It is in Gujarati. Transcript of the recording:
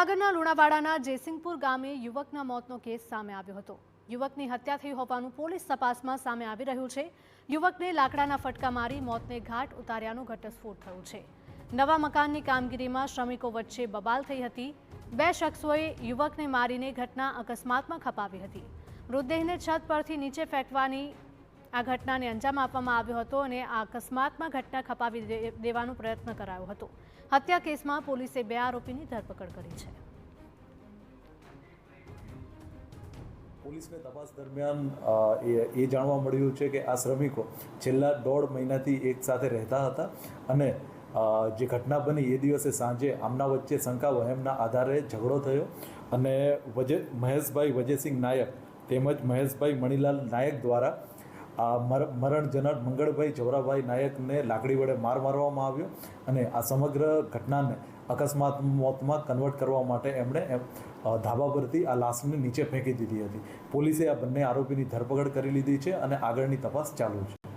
મહીસાગરના લુણાવાડાના જયસિંગપુર ગામે યુવકના મોતનો કેસ સામે આવ્યો હતો। યુવકની હત્યા થઈ હોવાનું પોલીસ તપાસમાં સામે આવી રહ્યું છે। યુવકને લાકડાના ફટકા મારી મોતને ઘાટ ઉતાર્યાનો ઘટસ્ફોટ થયો છે। નવા મકાનની કામગીરીમાં શ્રમિકો વચ્ચે બબાલ થઈ હતી। બે શખ્સોએ યુવકને મારીને ઘટના અકસ્માતમાં ખપાવી હતી। મૃતદેહને છત પરથી નીચે ફેંકવાની આ ઘટનાને અંજામ આપવામાં આવ્યો હતો અને આ અકસ્માતમાં ઘટના ખપાવી દેવાનો પ્રયત્ન કરાયો હતો। હત્યા કેસમાં પોલીસે બે આરોપીની ધરપકડ કરી છે। પોલીસને તપાસ દરમિયાન એ જાણવા મળ્યું છે કે આ શ્રમિકો છેલ્લા 1.5 મહિનાથી એક સાથે રહેતા હતા અને જે ઘટના બની એ દિવસે સાંજે આમના વચ્ચે શંકા વહેમના આધારે ઝઘડો થયો અને મહેશભાઈ વજયસિંહ નાયક તેમજ મહેશભાઈ મણીલાલ નાયક દ્વારા મરણ જનાર મંગળભાઈ જવરાભાઈ નાયકને લાકડી વડે મારવામાં આવ્યો અને આ સમગ્ર ઘટનાને અકસ્માત મોતમાં કન્વર્ટ કરવા માટે એમણે ધાબા પરથી આ લાશને નીચે ફેંકી દીધી હતી। પોલીસે આ બંને આરોપીની ધરપકડ કરી લીધી છે અને આગળની તપાસ ચાલુ છે।